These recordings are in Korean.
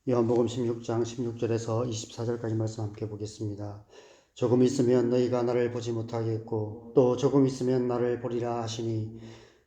요한복음 16장 16절에서 24절까지 말씀 함께 보겠습니다. 조금 있으면 너희가 나를 보지 못하겠고 또 조금 있으면 나를 보리라 하시니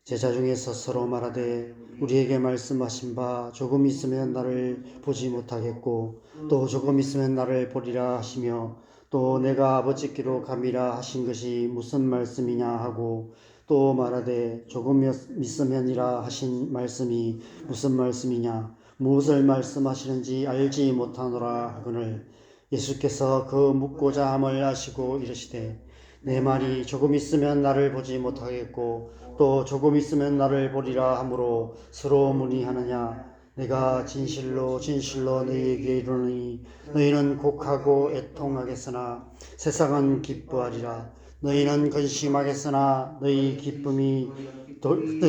제자 중에서 서로 말하되 우리에게 말씀하신 바 조금 있으면 나를 보지 못하겠고 또 조금 있으면 나를 보리라 하시며 또 내가 아버지께로 감이라 하신 것이 무슨 말씀이냐 하고 또 말하되 조금 있으면이라 하신 말씀이 무슨 말씀이냐 무엇을 말씀하시는지 알지 못하노라 하거늘 예수께서 그 묻고자 함을 아시고 이르시되 내 말이 조금 있으면 나를 보지 못하겠고 또 조금 있으면 나를 보리라 하므로 서로 문의하느냐 내가 진실로 진실로 너희에게 이르노니 너희는 곡하고 애통하겠으나 세상은 기뻐하리라 너희는 근심하겠으나 너희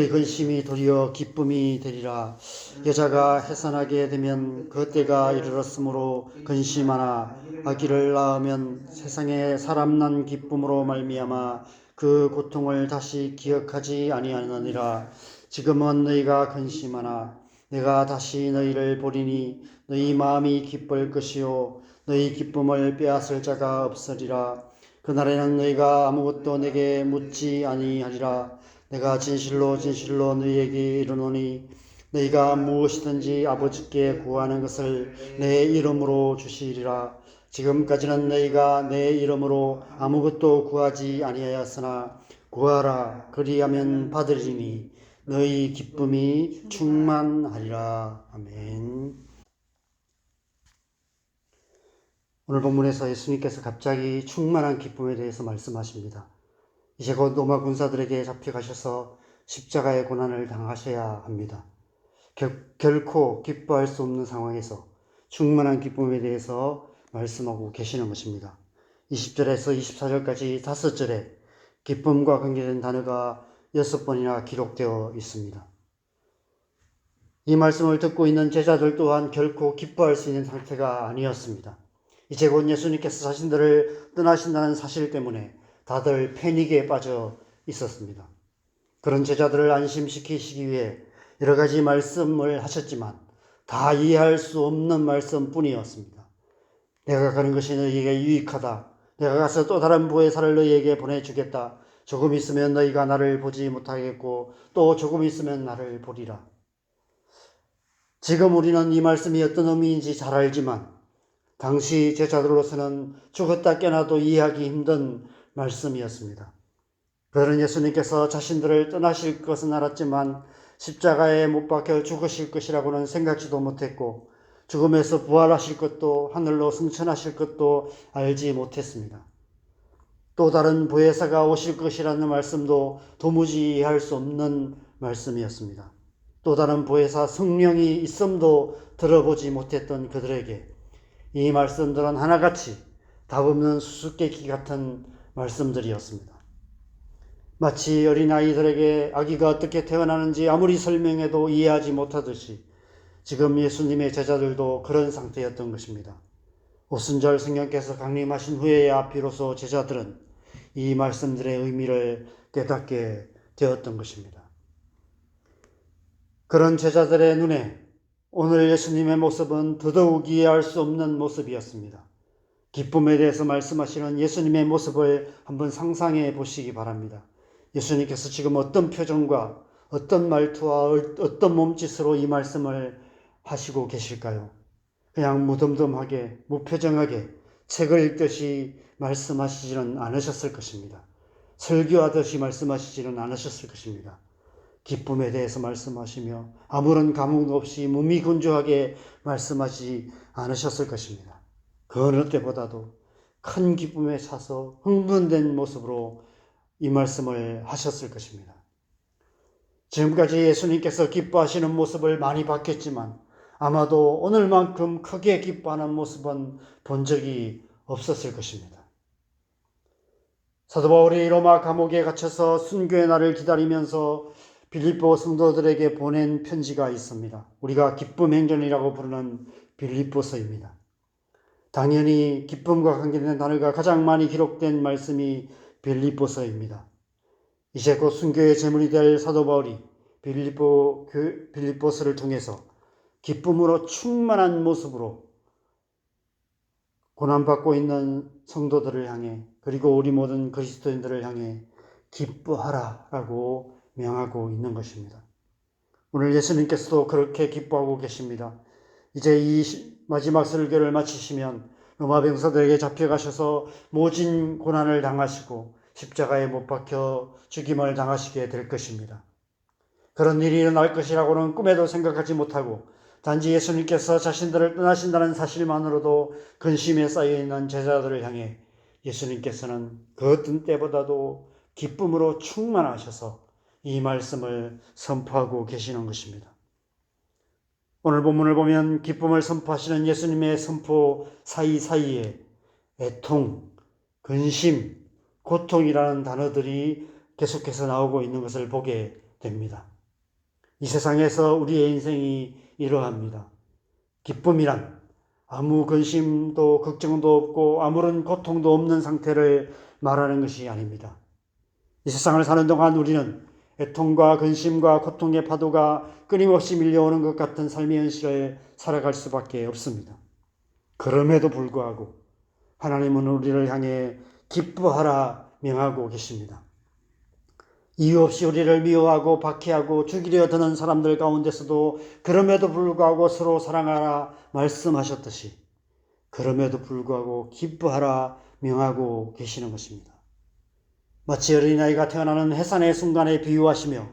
근심이 도리어 기쁨이 되리라. 여자가 해산하게 되면 그 때가 이르렀으므로 근심하나 아기를 낳으면 세상에 사람 난 기쁨으로 말미암아 그 고통을 다시 기억하지 아니하느니라. 지금은 너희가 근심하나 내가 다시 너희를 보리니 너희 마음이 기쁠 것이요 너희 기쁨을 빼앗을 자가 없으리라. 그날에는 너희가 아무것도 내게 묻지 아니하리라. 내가 진실로 진실로 너희에게 이르노니 너희가 무엇이든지 아버지께 구하는 것을 내 이름으로 주시리라. 지금까지는 너희가 내 이름으로 아무것도 구하지 아니하였으나 구하라 그리하면 받으리니 너희 기쁨이 충만하리라. 아멘. 오늘 본문에서 예수님께서 갑자기 충만한 기쁨에 대해서 말씀하십니다. 이제 곧 로마 군사들에게 잡혀가셔서 십자가의 고난을 당하셔야 합니다. 결코 기뻐할 수 없는 상황에서 충만한 기쁨에 대해서 말씀하고 계시는 것입니다. 20절에서 24절까지 5절에 기쁨과 관계된 단어가 6번이나 기록되어 있습니다. 이 말씀을 듣고 있는 제자들 또한 결코 기뻐할 수 있는 상태가 아니었습니다. 이제 곧 예수님께서 자신들을 떠나신다는 사실 때문에 다들 패닉에 빠져 있었습니다. 그런 제자들을 안심시키시기 위해 여러 가지 말씀을 하셨지만 다 이해할 수 없는 말씀뿐이었습니다. 내가 가는 것이 너희에게 유익하다. 내가 가서 또 다른 보혜사를 너희에게 보내주겠다. 조금 있으면 너희가 나를 보지 못하겠고 또 조금 있으면 나를 보리라. 지금 우리는 이 말씀이 어떤 의미인지 잘 알지만 당시 제자들로서는 죽었다 깨어나도 이해하기 힘든 말씀이었습니다. 그들은 예수님께서 자신들을 떠나실 것은 알았지만 십자가에 못 박혀 죽으실 것이라고는 생각지도 못했고 죽음에서 부활하실 것도 하늘로 승천하실 것도 알지 못했습니다. 또 다른 보혜사가 오실 것이라는 말씀도 도무지 이해할 수 없는 말씀이었습니다. 또 다른 보혜사 성령이 있음도 들어보지 못했던 그들에게 이 말씀들은 하나같이 답 없는 수수께끼 같은 말씀들이었습니다. 마치 어린아이들에게 아기가 어떻게 태어나는지 아무리 설명해도 이해하지 못하듯이 지금 예수님의 제자들도 그런 상태였던 것입니다. 오순절 성령께서 강림하신 후에야 비로소 제자들은 이 말씀들의 의미를 깨닫게 되었던 것입니다. 그런 제자들의 눈에 오늘 예수님의 모습은 더더욱 이해할 수 없는 모습이었습니다. 기쁨에 대해서 말씀하시는 예수님의 모습을 한번 상상해 보시기 바랍니다. 예수님께서 지금 어떤 표정과 어떤 말투와 어떤 몸짓으로 이 말씀을 하시고 계실까요? 그냥 무덤덤하게 무표정하게 책을 읽듯이 말씀하시지는 않으셨을 것입니다. 설교하듯이 말씀하시지는 않으셨을 것입니다. 기쁨에 대해서 말씀하시며 아무런 감흥 없이 무미건조하게 말씀하지 않으셨을 것입니다. 그 어느 때보다도 큰 기쁨에 차서 흥분된 모습으로 이 말씀을 하셨을 것입니다. 지금까지 예수님께서 기뻐하시는 모습을 많이 봤겠지만 아마도 오늘만큼 크게 기뻐하는 모습은 본 적이 없었을 것입니다. 사도 바울이 로마 감옥에 갇혀서 순교의 날을 기다리면서 빌립보 성도들에게 보낸 편지가 있습니다. 우리가 기쁨 행전이라고 부르는 빌립보서입니다. 당연히 기쁨과 관계된 단어가 가장 많이 기록된 말씀이 빌립보서입니다. 이제 곧 순교의 제물이 될 사도 바울이 빌립보서를 통해서 기쁨으로 충만한 모습으로 고난받고 있는 성도들을 향해, 그리고 우리 모든 그리스도인들을 향해 기뻐하라라고 명하고 있는 것입니다. 오늘 예수님께서도 그렇게 기뻐하고 계십니다. 이제 이 마지막 설교를 마치시면 로마 병사들에게 잡혀가셔서 모진 고난을 당하시고 십자가에 못 박혀 죽임을 당하시게 될 것입니다. 그런 일이 일어날 것이라고는 꿈에도 생각하지 못하고 단지 예수님께서 자신들을 떠나신다는 사실만으로도 근심에 쌓여있는 제자들을 향해 예수님께서는 그 어떤 때보다도 기쁨으로 충만하셔서 이 말씀을 선포하고 계시는 것입니다. 오늘 본문을 보면 기쁨을 선포하시는 예수님의 선포 사이사이에 애통, 근심, 고통이라는 단어들이 계속해서 나오고 있는 것을 보게 됩니다. 이 세상에서 우리의 인생이 이러합니다. 기쁨이란 아무 근심도 걱정도 없고 아무런 고통도 없는 상태를 말하는 것이 아닙니다. 이 세상을 사는 동안 우리는 애통과 근심과 고통의 파도가 끊임없이 밀려오는 것 같은 삶의 현실을 살아갈 수밖에 없습니다. 그럼에도 불구하고 하나님은 우리를 향해 기뻐하라 명하고 계십니다. 이유 없이 우리를 미워하고 박해하고 죽이려 드는 사람들 가운데서도 그럼에도 불구하고 서로 사랑하라 말씀하셨듯이 그럼에도 불구하고 기뻐하라 명하고 계시는 것입니다. 마치 어린아이가 태어나는 해산의 순간에 비유하시며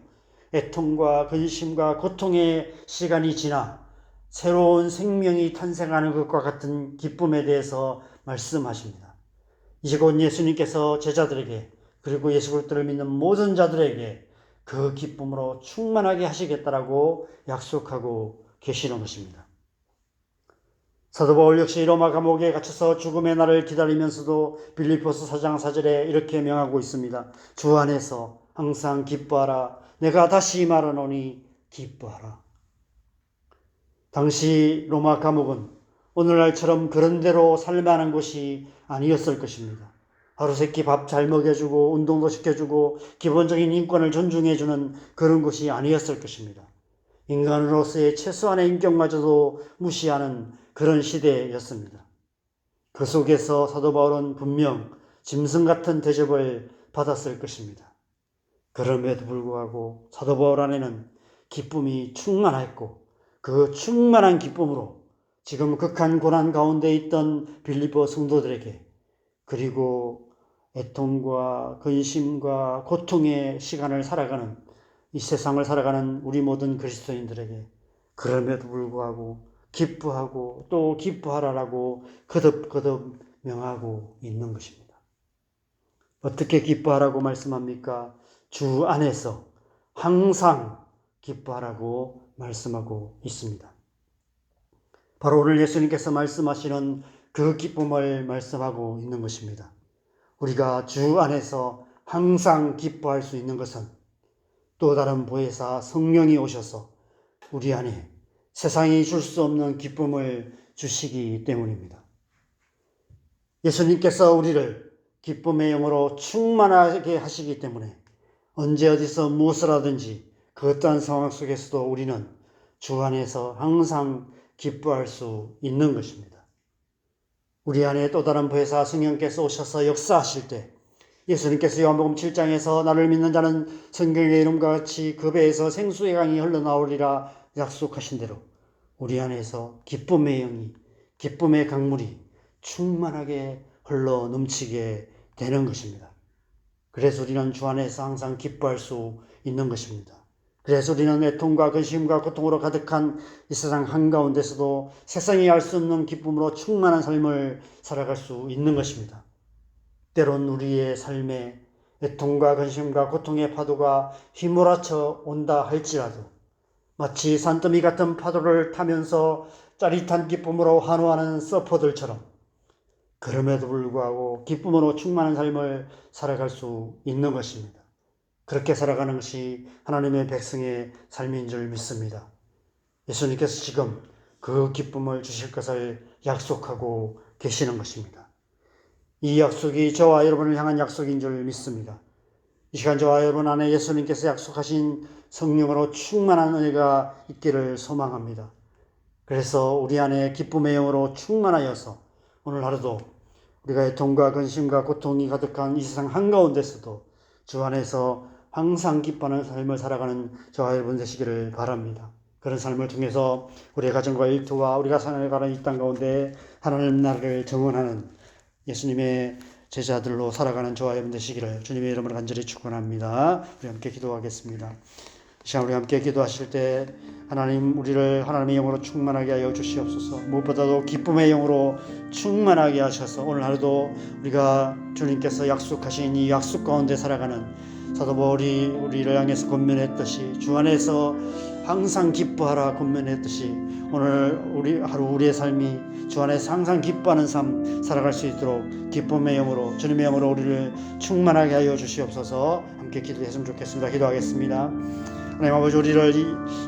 애통과 근심과 고통의 시간이 지나 새로운 생명이 탄생하는 것과 같은 기쁨에 대해서 말씀하십니다. 이제 곧 예수님께서 제자들에게 그리고 예수 그리스도를 믿는 모든 자들에게 그 기쁨으로 충만하게 하시겠다라고 약속하고 계시는 것입니다. 사도 바울 역시 로마 감옥에 갇혀서 죽음의 날을 기다리면서도 빌립보서 4장 4절에 이렇게 명하고 있습니다. 주 안에서 항상 기뻐하라. 내가 다시 말하노니 기뻐하라. 당시 로마 감옥은 오늘날처럼 그런 대로 살만한 곳이 아니었을 것입니다. 하루 세끼 밥 잘 먹여주고 운동도 시켜주고 기본적인 인권을 존중해주는 그런 곳이 아니었을 것입니다. 인간으로서의 최소한의 인격마저도 무시하는 그런 시대였습니다. 그 속에서 사도 바울은 분명 짐승 같은 대접을 받았을 것입니다. 그럼에도 불구하고 사도 바울 안에는 기쁨이 충만했고 그 충만한 기쁨으로 지금 극한 고난 가운데 있던 빌립보 성도들에게 그리고 애통과 근심과 고통의 시간을 살아가는 이 세상을 살아가는 우리 모든 그리스도인들에게 그럼에도 불구하고 기뻐하고 또 기뻐하라라고 거듭거듭 명하고 있는 것입니다. 어떻게 기뻐하라고 말씀합니까? 주 안에서 항상 기뻐하라고 말씀하고 있습니다. 바로 오늘 예수님께서 말씀하시는 그 기쁨을 말씀하고 있는 것입니다. 우리가 주 안에서 항상 기뻐할 수 있는 것은 또 다른 보혜사 성령이 오셔서 우리 안에 세상이 줄 수 없는 기쁨을 주시기 때문입니다. 예수님께서 우리를 기쁨의 영으로 충만하게 하시기 때문에 언제 어디서 무엇을 하든지 그 어떠한 상황 속에서도 우리는 주 안에서 항상 기뻐할 수 있는 것입니다. 우리 안에 또 다른 보혜사 성령께서 오셔서 역사하실 때 예수님께서 요한복음 7장에서 나를 믿는 자는 성경의 이름과 같이 그 배에서 생수의 강이 흘러나오리라 약속하신 대로 우리 안에서 기쁨의 영이, 기쁨의 강물이 충만하게 흘러 넘치게 되는 것입니다. 그래서 우리는 주 안에서 항상 기뻐할 수 있는 것입니다. 그래서 우리는 애통과 근심과 고통으로 가득한 이 세상 한가운데서도 세상이 알 수 없는 기쁨으로 충만한 삶을 살아갈 수 있는 것입니다. 때론 우리의 삶에 애통과 근심과 고통의 파도가 휘몰아쳐 온다 할지라도 마치 산더미 같은 파도를 타면서 짜릿한 기쁨으로 환호하는 서퍼들처럼 그럼에도 불구하고 기쁨으로 충만한 삶을 살아갈 수 있는 것입니다. 그렇게 살아가는 것이 하나님의 백성의 삶인 줄 믿습니다. 예수님께서 지금 그 기쁨을 주실 것을 약속하고 계시는 것입니다. 이 약속이 저와 여러분을 향한 약속인 줄 믿습니다. 이 시간 저와 여러분 안에 예수님께서 약속하신 성령으로 충만한 은혜가 있기를 소망합니다. 그래서 우리 안에 기쁨의 영으로 충만하여서 오늘 하루도 우리가 애통과 근심과 고통이 가득한 이 세상 한가운데서도 주 안에서 항상 기뻐하는 삶을 살아가는 저와 여러분 되시기를 바랍니다. 그런 삶을 통해서 우리의 가정과 일터와 우리가 살아가는 이 땅 가운데 하나님 나라를 정언하는 예수님의 제자들로 살아가는 저와 여러분 되시기를 주님의 이름으로 간절히 축원합니다. 우리 함께 기도하겠습니다. 이 시간 우리 함께 기도하실 때 하나님 우리를 하나님의 영으로 충만하게 하여 주시옵소서. 무엇보다도 기쁨의 영으로 충만하게 하셔서 오늘 하루도 우리가 주님께서 약속하신 이 약속 가운데 살아가는 사도 바울이 우리를 향해서 권면했듯이 주 안에서 항상 기뻐하라 권면했듯이 오늘 우리 하루 우리의 삶이 주 안에서 항상 기뻐하는 삶 살아갈 수 있도록 기쁨의 영으로 주님의 영으로 우리를 충만하게 하여 주시옵소서. 함께 기도했으면 좋겠습니다. 기도하겠습니다. 하나님 아버지 우리를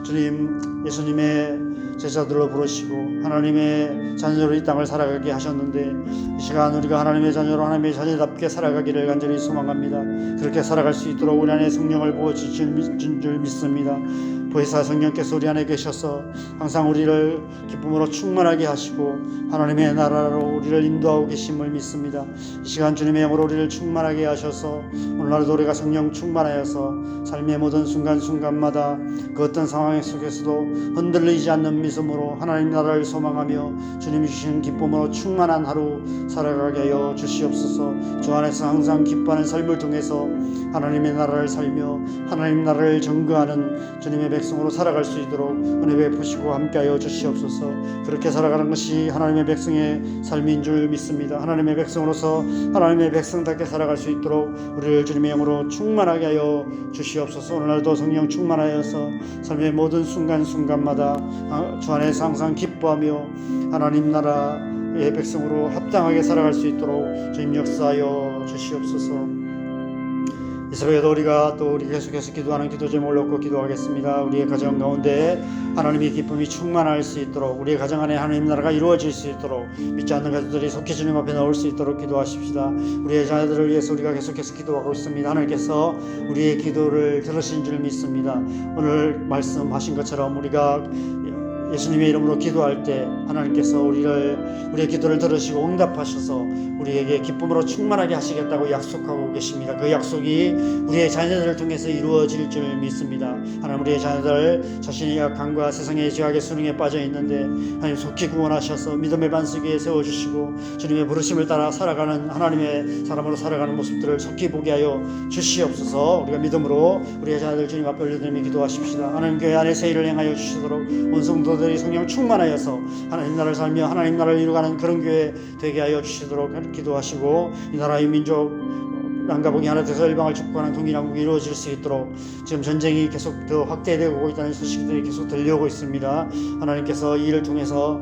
주님 예수님의 제자들로 부르시고 하나님의 자녀로 이 땅을 살아가게 하셨는데 이 시간 우리가 하나님의 자녀로 하나님의 자녀답게 살아가기를 간절히 소망합니다. 그렇게 살아갈 수 있도록 우리 안에 성령을 부어주신 줄 믿습니다. 보혜사 성령께서 우리 안에 계셔서 항상 우리를 기쁨으로 충만하게 하시고 하나님의 나라로 우리를 인도하고 계심을 믿습니다. 이 시간 주님의 영으로 우리를 충만하게 하셔서 오늘 하루도 우리가 성령 충만하여서 삶의 모든 순간순간마다 그 어떤 상황 속에서도 흔들리지 않는 믿음으로 하나님 나라를 소망하며 주님이 주신 기쁨으로 충만한 하루 살아가게 하여 주시옵소서. 주 안에서 항상 기뻐하는 삶을 통해서 하나님의 나라를 살며 하나님 나라를 전거하는 주님의 백성으로 살아갈 수 있도록 은혜 베푸시고 함께하여 주시옵소서. 그렇게 살아가는 것이 하나님의 백성의 삶인 줄 믿습니다. 하나님의 백성으로서 하나님의 백성답게 살아갈 수 있도록 우리를 주님의 영으로 충만하게 하여 주시옵소서. 오늘날도 성령 충만하여서 삶의 모든 순간순간마다 주 안에서 항상 기뻐하며 하나님 나라의 백성으로 합당하게 살아갈 수 있도록 주님 역사하여 주시옵소서. 이 새벽에도 우리가 또 우리 계속해서 기도하는 기도 제목을 놓고 기도하겠습니다. 우리의 가정 가운데 하나님의 기쁨이 충만할 수 있도록 우리의 가정 안에 하나님 나라가 이루어질 수 있도록 믿지 않는 가족들이 속히 주님 앞에 나올 수 있도록 기도하십시다. 우리의 자녀들을 위해서 우리가 계속해서 기도하고 있습니다. 하나님께서 우리의 기도를 들으신 줄 믿습니다. 오늘 말씀하신 것처럼 우리가 예수님의 이름으로 기도할 때 하나님께서 우리의 기도를 들으시고 응답하셔서 우리에게 기쁨으로 충만하게 하시겠다고 약속하고 계십니다. 그 약속이 우리의 자녀들을 통해서 이루어질 줄 믿습니다. 하나님 우리의 자녀들 자신의 약함과 세상의 죄악의 수능에 빠져 있는데 하나님 속히 구원하셔서 믿음의 반석 위에 세워주시고 주님의 부르심을 따라 살아가는 하나님의 사람으로 살아가는 모습들을 속히 보게 하여 주시옵소서. 우리가 믿음으로 우리의 자녀들 주님 앞에 올려드리며 기도하십시다. 하나님 교회 안에 새 일을 행하여 주시도록 온 성도들이 성령 충만하여서 하나님 나라를 살며 하나님 나라를 이루어가는 그런 교회 되게 하여 주시도록 기도하시고 이 나라의 민족 남가복이 하나 돼서 일방을 축복하는 통일한국이 이루어질 수 있도록 지금 전쟁이 계속 더 확대되고 있다는 소식들이 계속 들려오고 있습니다. 하나님께서 이 일을 통해서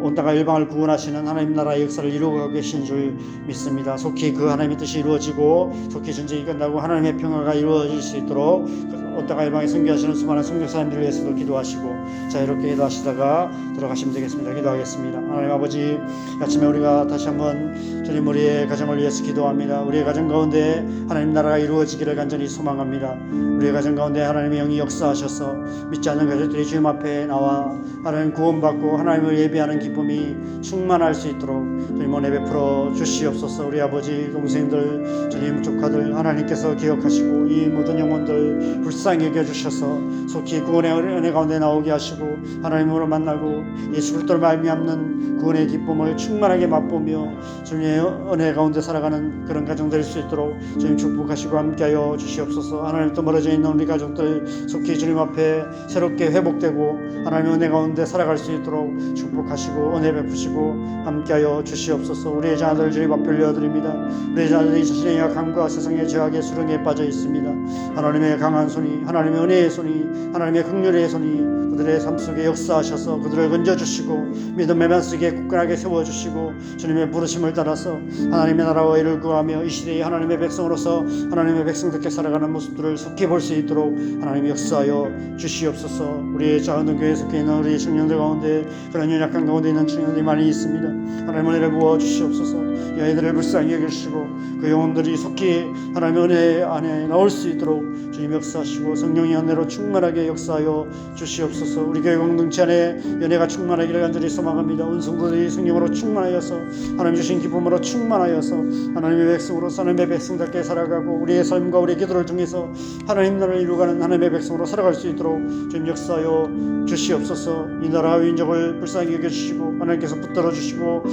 온 땅과 일방을 구원하시는 하나님 나라의 역사를 이루어가고 계신 줄 믿습니다. 속히 그 하나님의 뜻이 이루어지고 속히 전쟁이 끝나고 하나님의 평화가 이루어질 수 있도록 온 땅과 일방에 선교하시는 수많은 선교사님들을 위해서도 기도하시고 자유롭게 기도하시다가 들어가시면 되겠습니다. 기도하겠습니다. 하나님 아버지 아침에 우리가 다시 한번 주님 우리의 가정을 위해서 기도합니다. 우리의 가정 가운데 하나님 나라가 이루어지기를 간절히 소망합니다. 우리의 가정 가운데 하나님의 영이 역사하셔서 믿지 않는 가족들이 주님 앞에 나와 하나님 구원받고 하나님을 예배하는 기쁨이 충만할 수 있도록 주님 은혜 베풀어 주시옵소서. 우리 아버지 동생들 주님 조카들 하나님께서 기억하시고 이 모든 영혼들 불쌍히 여겨주셔서 속히 구원의 은혜 가운데 나오게 하시고 하나님으로 만나고 예수 그리스도를 말미암는 구원의 기쁨을 충만하게 맛보며 주님의 은혜 가운데 살아가는 그런 가정 될 수 있도록 주님 축복하시고 함께하여 주시옵소서. 하나님 또 멀어져 있는 우리 가족들 속히 주님 앞에 새롭게 회복되고 하나님의 은혜 가운데 살아갈 수 있도록 축복하시고 은혜 베푸시고 함께하여 주시옵소서. 우리의 자녀들 주님 앞에 올려드립니다. 우리의 자녀들이 자신의 약함과 세상의 죄악의 수렁에 빠져 있습니다. 하나님의 강한 손이 하나님의 은혜의 손이 하나님의 긍휼의 손이 그들의 삶 속에 역사하셔서 그들을 건져주시고 믿음의 반석에 굳건하게 세워주시고 주님의 부르심을 따라서 하나님의 나라와 일을 구하며 이 시대의 하나님의 백성으로서 하나님의 백성답게 살아가는 모습들을 속히 볼 수 있도록 하나님 역사하여 주시옵소서. 우리의 작은 교회에 속해 있는 우리 청년들 가운데 그런 연약한 가운데 있는 청년들이 많이 있습니다. 하나님 은혜를 부어 주시옵소서. 이 아이들을 불쌍히 여기시고 그 영혼들이 속히 하나님의 은혜 안에 나올 수 있도록 주님 역사하시고 성령의 은혜로 충만하게 역사하여 주시옵소서. 주옵소서. 우리 교회 공동체 안에 연애가 충만하기를 간절히 소망합니다. 은성들이 성령으로 충만하여서 하나님 주신 기쁨으로 충만하여서 하나님의 백성으로서 하나님의 백성답게 살아가고 우리의 삶과 우리의 기도를 통해서 하나님 나라를 이루어가는 하나님의 백성으로 살아갈 수 있도록 주님 역사하여 주시옵소서. 이 나라와 민족을 불쌍히 여겨주시고 하나님께서 붙들어 주시고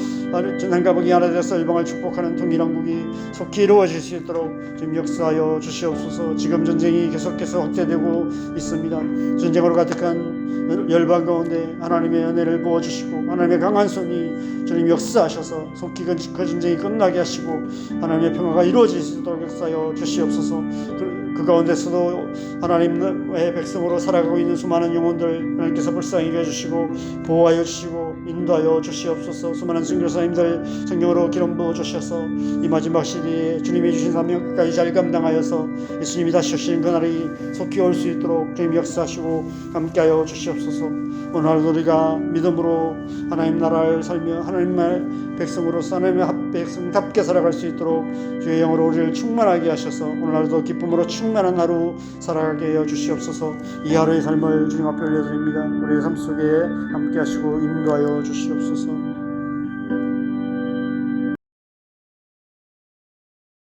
전함과 복이 하나 되어서 일방을 축복하는 통일왕국이 속히 이루어질 수 있도록 주님 역사하여 주시옵소서. 지금 전쟁이 계속해서 확대되고 있습니다. 전쟁으로 가득한 열방 가운데 하나님의 은혜를 부어주시고 하나님의 강한 손이 주님 역사하셔서 속히 그 전쟁이 끝나게 하시고 하나님의 평화가 이루어질 수 있도록 역사하여 주시옵소서. 그 가운데서도 하나님의 백성으로 살아가고 있는 수많은 영혼들 하나님께서 불쌍히 여겨주시고 보호하여 주시고 인도하여 주시옵소서. 수많은 선교사님들 성령으로 기름 부어 주셔서 이 마지막 시대에 주님이 주신 사명 끝까지 잘 감당하여서 예수님이 다시 오시는 그날이 속히 올 수 있도록 주님 역사하시고 함께하여 주시옵소서. 오늘도 우리가 믿음으로 하나님 나라를 살며 하나님의 백성으로서 하나님의 백성답게 살아갈 수 있도록 주의 영으로 우리를 충만하게 하셔서 오늘도 기쁨으로 충만한 하루 살아가게 하여 주시옵소서. 이 하루의 삶을 주님 앞에 올려드립니다. 우리의 삶 속에 함께 하시고 인도하여 주시옵소서.